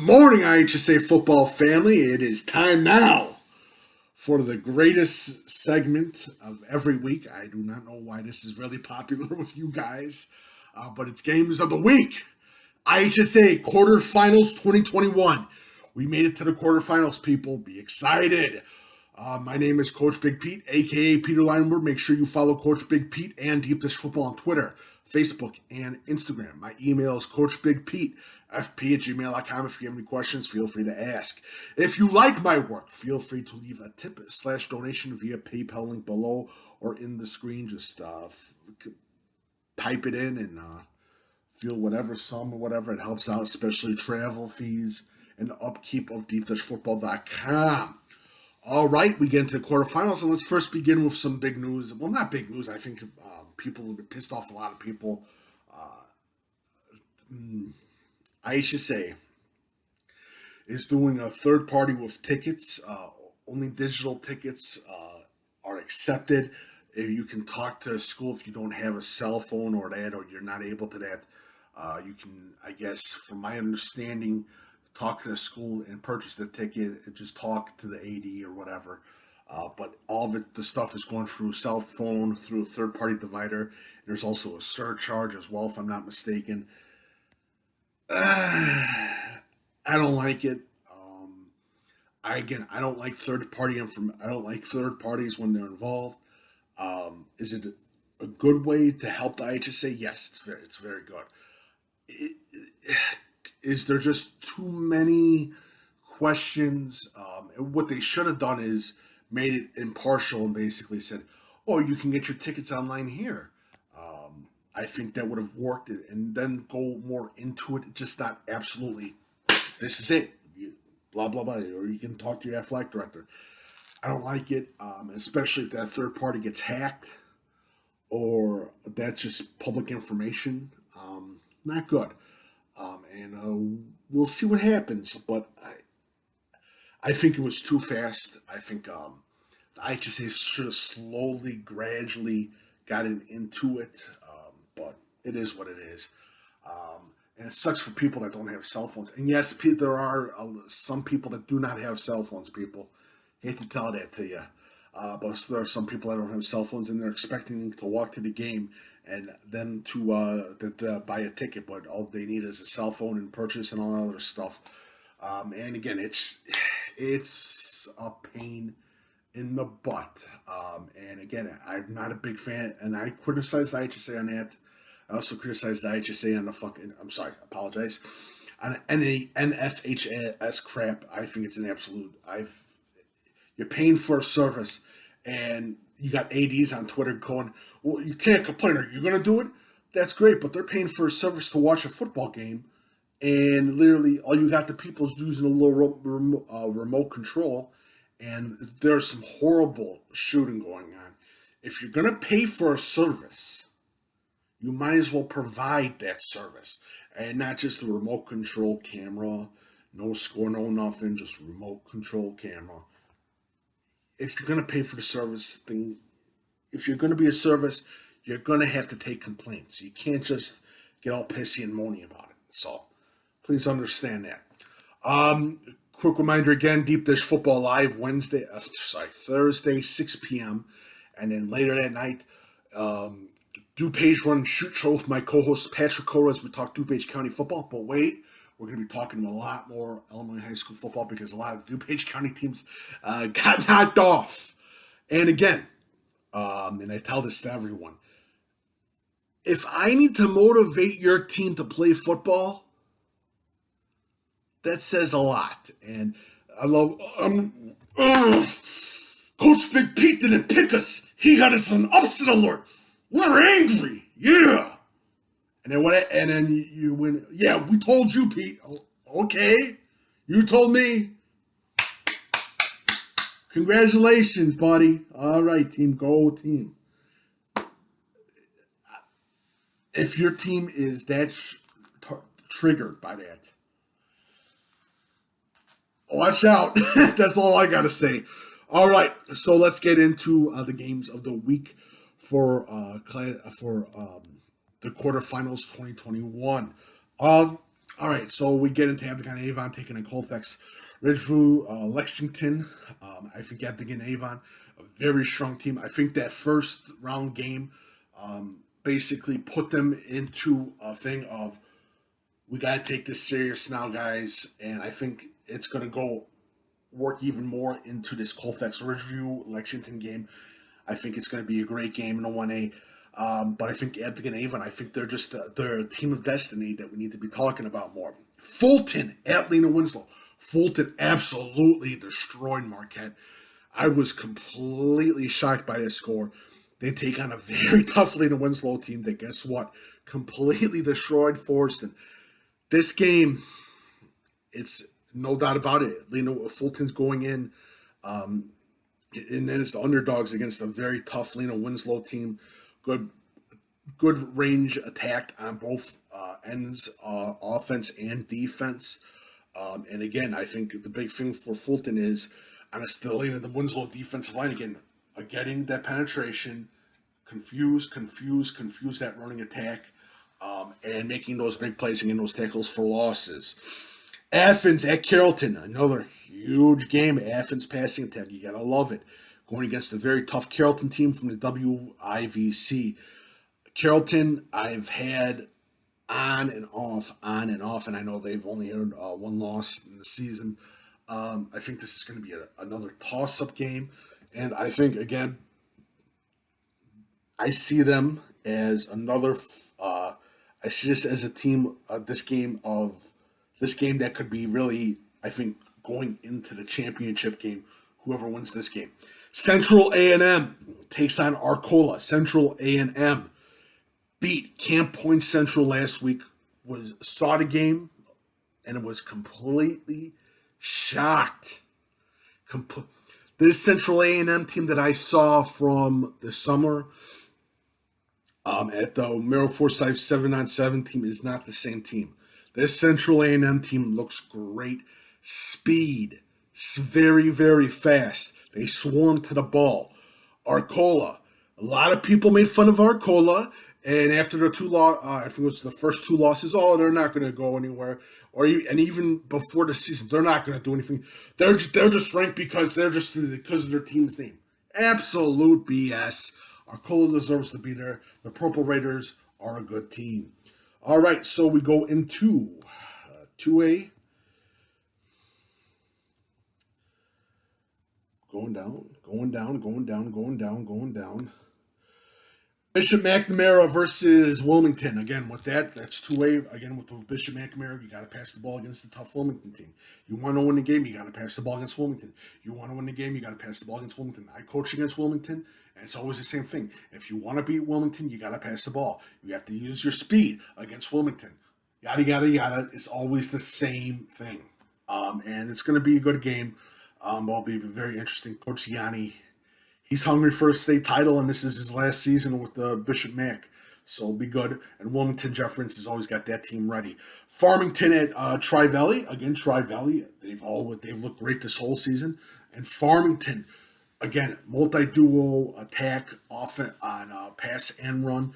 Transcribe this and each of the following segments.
morning, IHSA football family. It is time now for the greatest segment of every week. I do not know why this is really popular with you guys, but it's Games of the Week. IHSA Quarterfinals 2021. We made it to the quarterfinals, people. Be excited. My name is Coach Big Pete, a.k.a. Peter Lineberg. Make sure you follow Coach Big Pete and Deep Dish Football on Twitter, Facebook, and Instagram. My email is coachbigpete@fp@gmail.com. If you have any questions, feel free to ask. If you like my work, feel free to leave a tip/donation via PayPal link below or in the screen. Just type it in and feel whatever sum or whatever. It helps out, especially travel fees and the upkeep of deepdishfootball.com. All right, we get into the quarterfinals, and let's first begin with some big news. Well, not big news. I think people have been pissed off a lot of people. IHSA is doing a third party with tickets. Only digital tickets are accepted. If you can talk to a school if you don't have a cell phone or you're not able to that. You can, I guess, from my understanding, talk to the school and purchase the ticket and just talk to the AD or whatever. But all of it, the stuff is going through cell phone, through a third-party divider. There's also a surcharge as well, if I'm not mistaken. I don't like it. I don't like third-party I don't like third parties when they're involved. Is it a good way to help the IHSA? Yes, it's very good. Is there just too many questions? What they should have done is made it impartial and basically said, oh, you can get your tickets online here. I think that would have worked, and then go more into it. Just not absolutely, this is it, blah, blah, blah. Or you can talk to your athletic director. I don't like it, especially if that third party gets hacked or that's just public information. Not good. And we'll see what happens. But I think it was too fast. I think the IHSA should have slowly, gradually gotten into it. But it is what it is. And it sucks for people that don't have cell phones. And yes, there are some people that do not have cell phones, people. Hate to tell that to you. But there are some people that don't have cell phones, and they're expecting to walk to the game and then to buy a ticket, but all they need is a cell phone and purchase and all that other stuff. And again, it's a pain in the butt. And again, I'm not a big fan, and I criticize the IHSA on that. I also criticize the IHSA on apologize, on any NFHS crap. I think it's an absolute. You're paying for a service, and you got ADs on Twitter going, well, you can't complain. Are you going to do it? That's great, but they're paying for a service to watch a football game, and literally all you got the people is using a little remote control, and there's some horrible shooting going on. If you're going to pay for a service, you might as well provide that service, and not just a remote control camera, no score, no nothing, just remote control camera. If you're going to pay for the service thing, if you're going to be a service, you're going to have to take complaints. You can't just get all pissy and moany about it. So please understand that. Quick reminder again, Deep Dish Football Live Thursday, 6 p.m. And then later that night, DuPage Run Shoot show with my co-host Patrick Codo as we talk DuPage County football. But wait, we're going to be talking a lot more elementary high school football because a lot of DuPage County teams got knocked off. And again, and I tell this to everyone, if I need to motivate your team to play football, that says a lot. And I love, Coach Big Pete didn't pick us. He got us on upset alert. We're angry. Yeah. And then you win. Yeah, we told you, Pete. Oh, okay. You told me. Congratulations, buddy. All right, team. Go, team. If your team is that triggered by that, watch out. That's all I got to say. All right, so let's get into the games of the week for the quarterfinals 2021. All right, so we get into Abingdon Avon taking on Colfax Ridgeview Lexington. I think Abingdon Avon, a very strong team. I think that first round game basically put them into a thing of, we got to take this serious now, guys. And I think it's going to go work even more into this Colfax Ridgeview Lexington game. I think it's going to be a great game in a 1A. But I think Abingdon Avon, I think they're a team of destiny that we need to be talking about more. Fulton at Lena Winslow. Fulton absolutely destroyed Marquette. I was completely shocked by this score. They take on a very tough Lena Winslow team that, guess what, completely destroyed Forston. This game, it's no doubt about it. Fulton's going in, and then it's the underdogs against a very tough Lena Winslow team. Good range attack on both ends, offense and defense. And again, I think the big thing for Fulton is on the Lena the Winslow defensive line again, getting that penetration, confuse that running attack, and making those big plays and getting those tackles for losses. Athens at Carrollton, another huge game. Athens passing attack, you gotta love it. Going against a very tough Carrollton team from the WIVC. Carrollton, I've had on and off, and I know they've only had one loss in the season. I think this is going to be another toss-up game, and I think, again, I see them as another. I see this as a team. This game that could be really, I think, going into the championship game. Whoever wins this game. Central A&M takes on Arcola. Central A&M beat Camp Point Central last week. Saw the game, and it was completely shocked. This Central A&M team that I saw from the summer at the Merrill Forsyth 7-on-7 team is not the same team. This Central A&M team looks great. Speed. Very, very fast. They swarm to the ball. Arcola. A lot of people made fun of Arcola. And after the I think it was the first two losses, they're not going to go anywhere. And even before the season, they're not going to do anything. They're just ranked because of their team's name. Absolute BS. Arcola deserves to be there. The Purple Raiders are a good team. All right, so we go into 2A. Going down. Bishop McNamara versus Wilmington. Again, that's 2A. Again, with the Bishop McNamara, you got to pass the ball against the tough Wilmington team. You want to win the game, you got to pass the ball against Wilmington. You want to win the game, you got to pass the ball against Wilmington. I coach against Wilmington, and it's always the same thing. If you want to beat Wilmington, you got to pass the ball. You have to use your speed against Wilmington. Yada, yada, yada. It's always the same thing. And it's going to be a good game. It'll be very interesting. Coach Yanni, he's hungry for a state title, and this is his last season with the Bishop Mac. So it'll be good. And Wilmington Jefferson has always got that team ready. Farmington at Tri-Valley. Again, Tri-Valley, they've looked great this whole season. And Farmington, again, multi-duo attack offense on pass and run.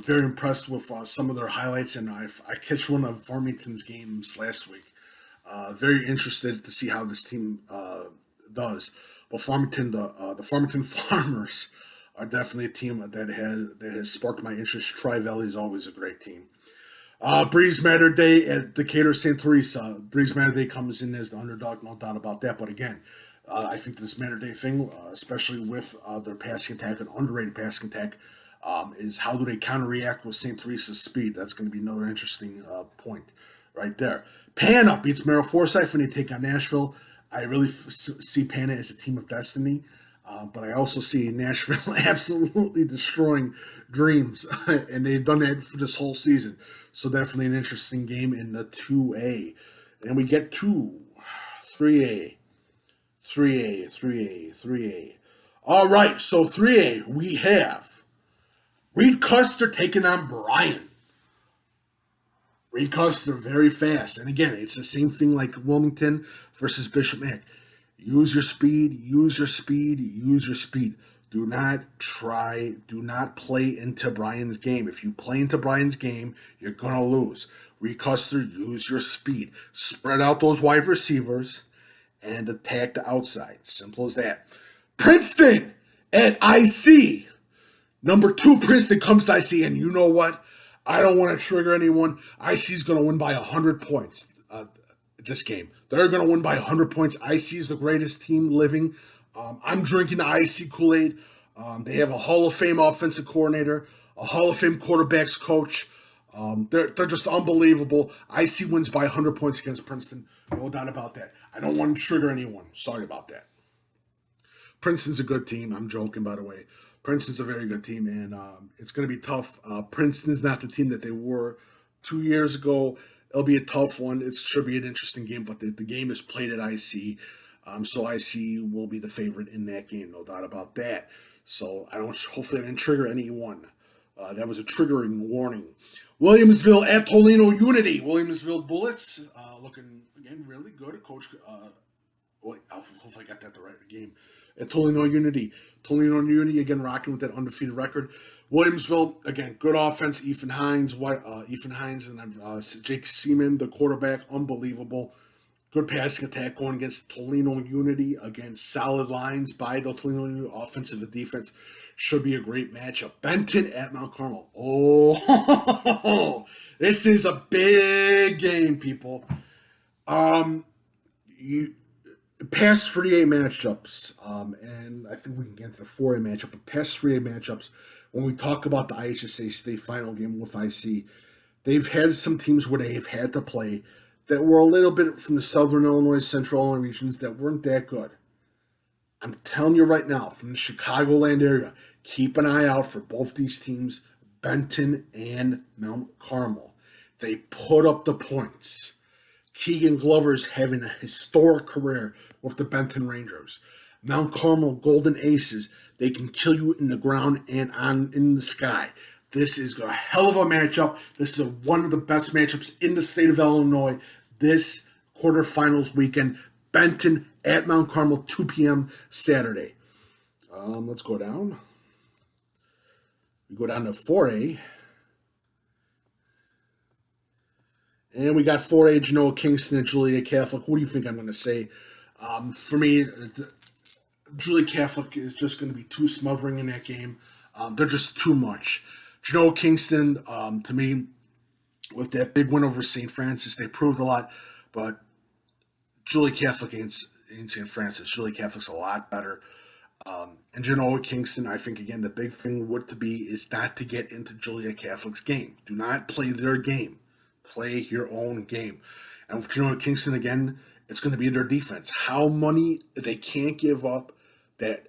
Very impressed with some of their highlights, and I catch one of Farmington's games last week. Very interested to see how this team does. But Farmington, the Farmington Farmers are definitely a team that has sparked my interest. Tri-Valley is always a great team. Breeze Matter Day at Decatur St. Teresa. Breeze Matter Day comes in as the underdog, no doubt about that. But again, I think this Matter Day thing, especially with their passing attack and underrated passing attack, is how do they counter-react with St. Teresa's speed? That's going to be another interesting point right there. Pana beats Merrill Forsyth when they take on Nashville. I really see Pana as a team of destiny, but I also see Nashville absolutely destroying dreams, and they've done that for this whole season. So definitely an interesting game in the 2A. And we get to 3A. All right, so 3A, we have Reed Custer taking on Bryan. Reed Custer very fast. And again, it's the same thing like Wilmington versus Bishop Mac. Use your speed. Do not play into Bryan's game. If you play into Bryan's game, you're going to lose. Reed Custer, use your speed. Spread out those wide receivers and attack the outside. Simple as that. Princeton at IC. Number 2, Princeton comes to IC, and you know what? I don't want to trigger anyone. IC is going to win by 100 points this game. They're going to win by 100 points. IC is the greatest team living. I'm drinking the IC Kool-Aid. They have a Hall of Fame offensive coordinator, a Hall of Fame quarterbacks coach. They're just unbelievable. IC wins by 100 points against Princeton. No doubt about that. I don't want to trigger anyone. Sorry about that. Princeton's a good team. I'm joking, by the way. Princeton's a very good team, and it's going to be tough. Princeton's not the team that they were 2 years ago. It'll be a tough one. It should be an interesting game, but the game is played at IC, so IC will be the favorite in that game, no doubt about that. So hopefully I didn't trigger anyone. That was a triggering warning. Williamsville at Toledo Unity. Williamsville Bullets looking, again, really good. Coach, hopefully I got that the right game. At Toledo Unity. Toledo Unity, again, rocking with that undefeated record. Williamsville, again, good offense. Ethan Hines and Jake Seaman, the quarterback, unbelievable. Good passing attack going against Toledo Unity. Again, solid lines by the Toledo Unity, offensive and defense. Should be a great matchup. Benton at Mount Carmel. Oh, this is a big game, people. Past 3A matchups, and I think we can get into the 4A matchup, but past 3A matchups, when we talk about the IHSA state final game with IC, they've had some teams where they've had to play that were a little bit from the Southern Illinois, Central Illinois regions that weren't that good. I'm telling you right now, from the Chicagoland area, keep an eye out for both these teams, Benton and Mount Carmel. They put up the points. Keegan Glover's having a historic career with the Benton Rangers. Mount Carmel Golden Aces, they can kill you in the ground and in the sky. This is a hell of a matchup. This is one of the best matchups in the state of Illinois this quarterfinals weekend. Benton at Mount Carmel, 2 p.m. Saturday. Let's go down. We go down to 4A. And we got 4A, Genoa Kingston, and Julia Catholic. What do you think I'm going to say? For me, Julia Catholic is just going to be too smothering in that game. They're just too much. Genoa Kingston, to me, with that big win over St. Francis, they proved a lot. But Julia Catholic ain't St. Francis. Julia Catholic's a lot better. And Genoa Kingston, I think, again, the big thing is not to get into Julia Catholic's game. Do not play their game. Play your own game. And with Genoa Kingston, again, it's going to be their defense. How many they can't give up that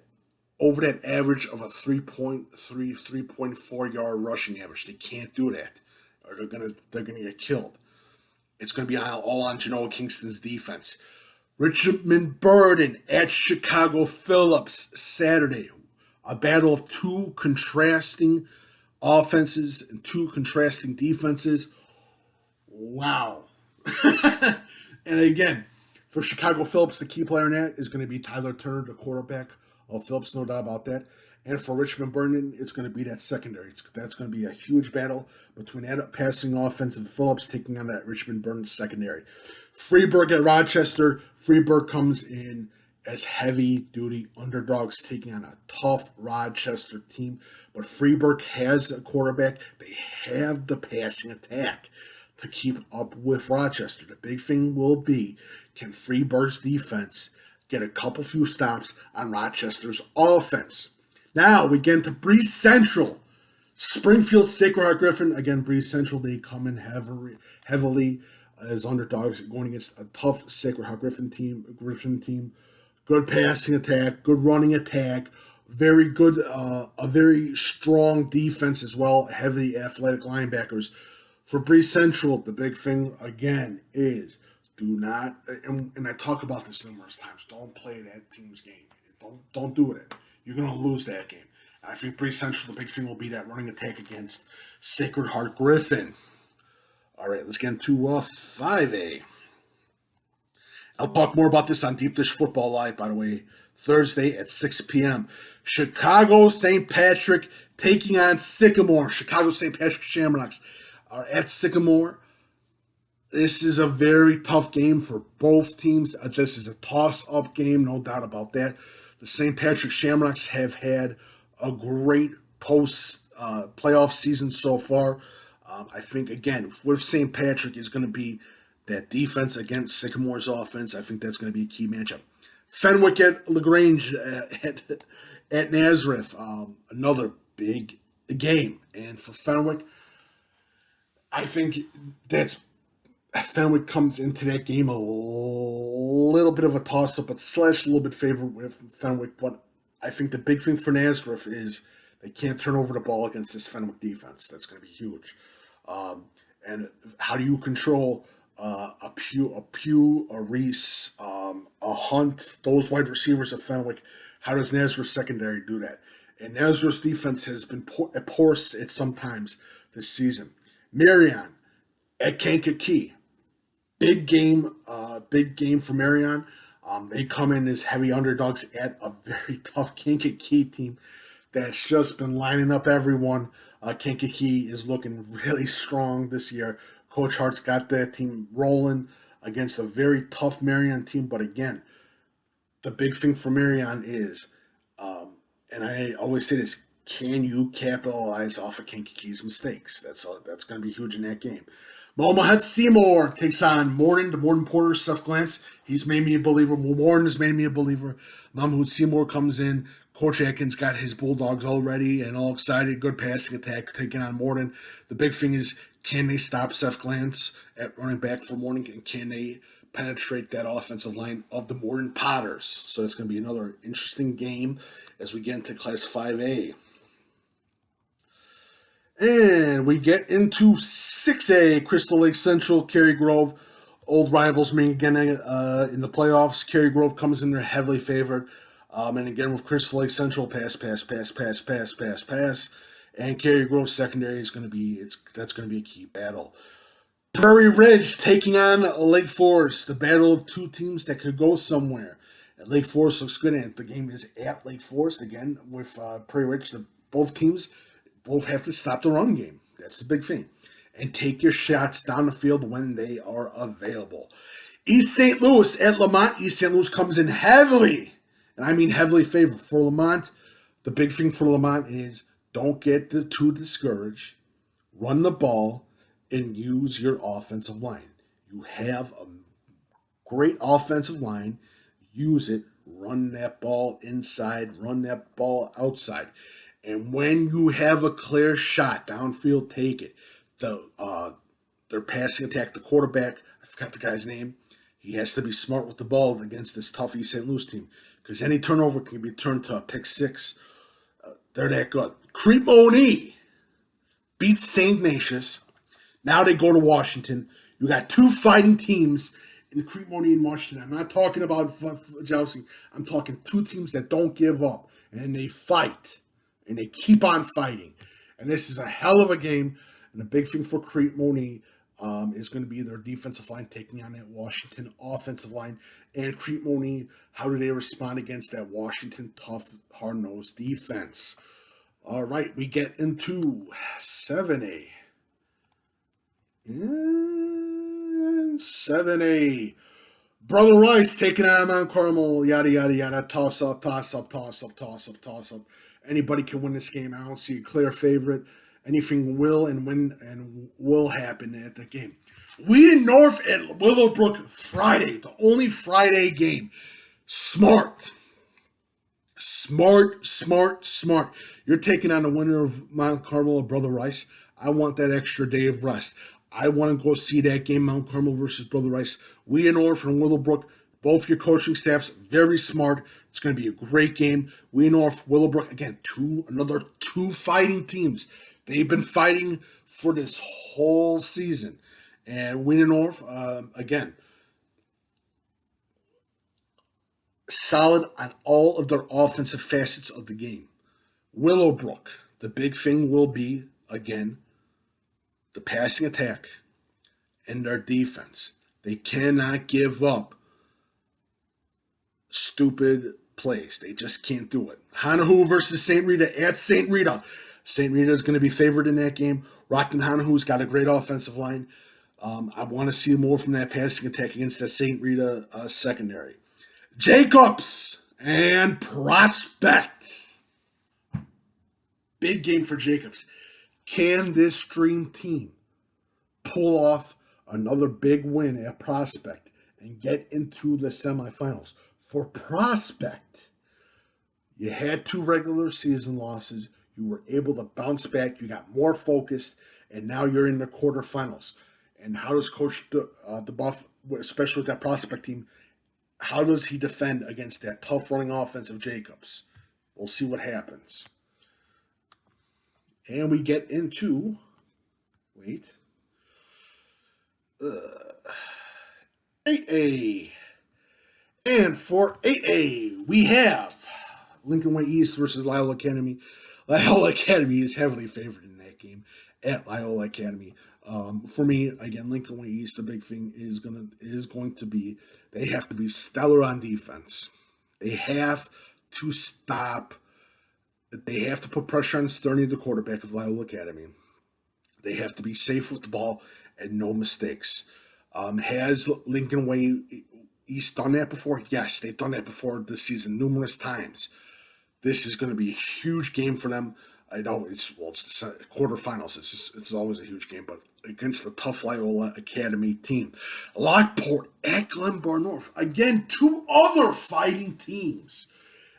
over that average of a 3.4 yard rushing average. They can't do that, or they're gonna get killed. It's going to be all on Genoa Kingston's defense. Richmond Burden at Chicago Phillips Saturday. A battle of two contrasting offenses and two contrasting defenses. Wow. And again, for Chicago Phillips, the key player in that is going to be Tyler Turner, the quarterback of Phillips, no doubt about that. And for Richmond Burden, it's going to be that secondary. That's going to be a huge battle between that passing offense and Phillips taking on that Richmond Burden secondary. Freeburg at Rochester. Freeburg comes in as heavy-duty underdogs taking on a tough Rochester team. But Freeburg has a quarterback. They have the passing attack to keep up with Rochester. The big thing will be, can Freeburg's defense get a few stops on Rochester's offense? Now we get into Breeze Central. Springfield Sacred Heart Griffin. Again, Breeze Central, they come in heavily as underdogs going against a tough Sacred Heart Griffin team. Good passing attack, good running attack, very good, a very strong defense as well, heavy athletic linebackers. For Breeze Central, the big thing, again, is do not, and I talk about this numerous times, don't play that team's game. Don't do it. You're going to lose that game. And I think Breeze Central, the big thing will be that running attack against Sacred Heart Griffin. All right, let's get into 5A. I'll talk more about this on Deep Dish Football Live, by the way, Thursday at 6 p.m. Chicago St. Patrick taking on Sycamore. Chicago St. Patrick Shamrocks are at Sycamore. This is a very tough game for both teams. This is a toss-up game, no doubt about that. The St. Patrick Shamrocks have had a great post-playoff season so far. I think, again, with St. Patrick is going to be that defense against Sycamore's offense. I think that's going to be a key matchup. Fenwick at LaGrange at Nazareth, another big game. And for Fenwick, I think that's Fenwick comes into that game a little bit of a toss-up, but slash a little bit favored with Fenwick. But I think the big thing for Nazareth is they can't turn over the ball against this Fenwick defense. That's going to be huge. And how do you control a Pugh, a Reese, a Hunt, those wide receivers of Fenwick? How does Nazareth's secondary do that? And Nazareth's defense has been porous at some times this season. Marion at Kankakee. Big game for Marion. They come in as heavy underdogs at a very tough Kankakee team that's just been lining up everyone. Kankakee is looking really strong this year. Coach Hart's got that team rolling against a very tough Marion team. But again, the big thing for Marion is, and I always say this, can you capitalize off of Kankakee's mistakes? That's going to be huge in that game. Momahed Seymour takes on Morden, the Morden Porter, Seth Glantz. He's made me a believer. Morden has made me a believer. Momahed Seymour comes in. Coach Atkins got his Bulldogs all ready and all excited. Good passing attack taking on Morden. The big thing is, can they stop Seth Glantz at running back for Morden? And can they penetrate that offensive line of the Morden Potters? So it's going to be another interesting game as we get into Class 5A. And we get into 6A, Crystal Lake Central, Cary Grove. Old rivals meet again in the playoffs. Cary Grove comes in there heavily favored. And again with Crystal Lake Central, pass. And Cary Grove secondary is going to be a key battle. Prairie Ridge taking on Lake Forest, the battle of two teams that could go somewhere. And Lake Forest looks good, and the game is at Lake Forest again with Prairie Ridge. Both teams both have to stop the run game. That's the big thing. And take your shots down the field when they are available. East St. Louis at Lamont. East St. Louis comes in heavily, and I mean heavily favored for Lamont. The big thing for Lamont is don't get too discouraged. Run the ball and use your offensive line. You have a great offensive line. Use it. Run that ball inside. Run that ball outside. And when you have a clear shot downfield, take it. Their passing attack, the quarterback, I forgot the guy's name. He has to be smart with the ball against this tough East St. Louis team because any turnover can be turned to a pick six. They're that good. Crete-Monee beats St. Ignatius. Now they go to Washington. You got two fighting teams in Crete-Monee and Washington. I'm not talking about jousting. I'm talking two teams that don't give up and they fight. And they keep on fighting. And this is a hell of a game. And the big thing for Crete-Monee is going to be their defensive line taking on that Washington offensive line. And Crete-Monee, how do they respond against that Washington tough, hard-nosed defense? All right, we get into 7A. And 7A. Brother Rice taking on Mount Carmel. Yada, yada, yada. Toss up. Anybody can win this game. I don't see a clear favorite. Anything will happen at the game. Wheaton North at Willowbrook Friday. The only Friday game. Smart. You're taking on the winner of Mount Carmel or Brother Rice. I want that extra day of rest. I want to go see that game, Mount Carmel versus Brother Rice. Wheaton North and Willowbrook, both your coaching staffs, very smart. It's going to be a great game. Wheaton North, Willowbrook, again, another two fighting teams. They've been fighting for this whole season. And Wheaton North, again, solid on all of their offensive facets of the game. Willowbrook, the big thing will be, again, the passing attack and their defense. They cannot give up stupid plays. They just can't do it. Hanahu versus St. Rita at St. Rita. St. Rita is going to be favored in that game. Rockton Hanahu's got a great offensive line. I want to see more from that passing attack against that St. Rita secondary. Jacobs and Prospect. Big game for Jacobs. Can this dream team pull off another big win at Prospect and get into the semifinals? For Prospect, you had 2 regular season losses. You were able to bounce back. You got more focused, and now you're in the quarterfinals. And how does Coach DeBuff, especially with that Prospect team, how does he defend against that tough running offense of Jacobs? We'll see what happens. And we get into, 8A. And for 8A, we have Lincoln Way East versus Loyola Academy. Loyola Academy is heavily favored in that game at Loyola Academy. For me, again, Lincoln Way East, the big thing is going to be they have to be stellar on defense. They have to stop. They have to put pressure on Sterney, the quarterback of Loyola Academy. They have to be safe with the ball and no mistakes. Has Lincoln Way East done that before? Yes, they've done that before this season numerous times. This is going to be a huge game for them. I know it's the quarterfinals. It's always a huge game, but against the tough Loyola Academy team. Lockport at Glenbar North. Again, 2 other fighting teams.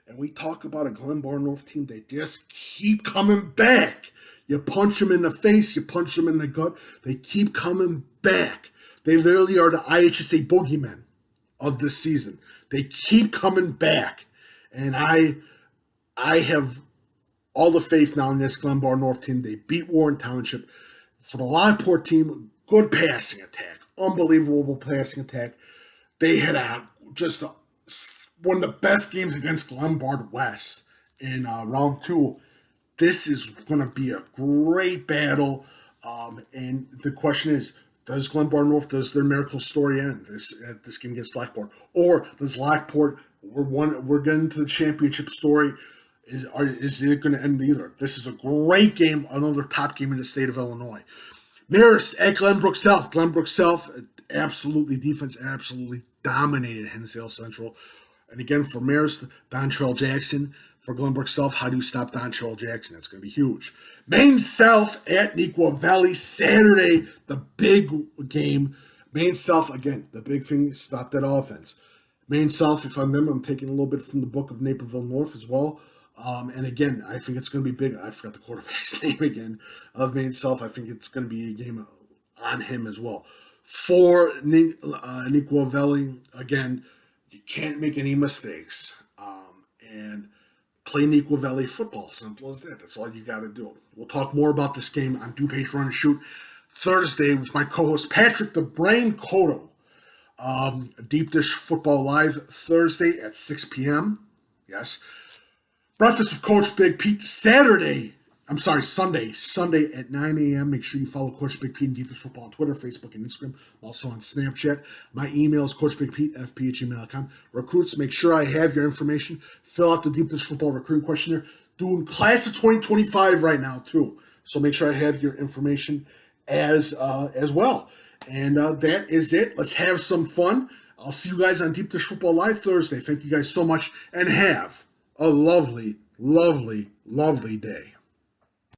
And we talk about a Glenbar North team. They just keep coming back. You punch them in the face. You punch them in the gut. They keep coming back. They literally are the IHSA boogeymen of this season. They keep coming back. And I have all the faith now in this Glenbar North team. They beat Warren Township. For the Lockport team, good passing attack. Unbelievable passing attack. They had one of the best games against Glenbard West in round 2. This is going to be a great battle. And the question is, does Glenbar North, does their miracle story end at this game against Lockport? Or does Lockport, we're getting to the championship story, is it going to end either? This is a great game, another top game in the state of Illinois. Marist at Glenbrook South. Glenbrook South, defense absolutely dominated Hinsdale Central. And again, for Marist, Dontrell Jackson. For Glenbrook South, how do you stop Dontrell Jackson? That's going to be huge. Maine South at Neuqua Valley, Saturday, the big game. Maine South, again, the big thing, stop that offense. Maine South, if I'm them, I'm taking a little bit from the book of Naperville North as well. And again, I think it's going to be big. I forgot the quarterback's name again of Maine South. I think it's going to be a game on him as well. For Neuqua Valley, again, you can't make any mistakes. And play Neuqua Valley football. Simple as that. That's all you got to do. We'll talk more about this game on DuPage Run Shoot Thursday with my co-host Patrick the Brain Codo. Deep Dish Football Live Thursday at 6 p.m. Yes. Breakfast with Coach Big Pete Sunday at 9 a.m. Make sure you follow Coach Big Pete and Deep Dish Football on Twitter, Facebook, and Instagram. I'm also on Snapchat. My email is coachbigpete@fp@gmail.com. Recruits, make sure I have your information. Fill out the Deep Dish Football recruiting questionnaire. Doing class of 2025 right now, too. So make sure I have your information as well. And that is it. Let's have some fun. I'll see you guys on Deep Dish Football Live Thursday. Thank you guys so much, and have a lovely, lovely, lovely day.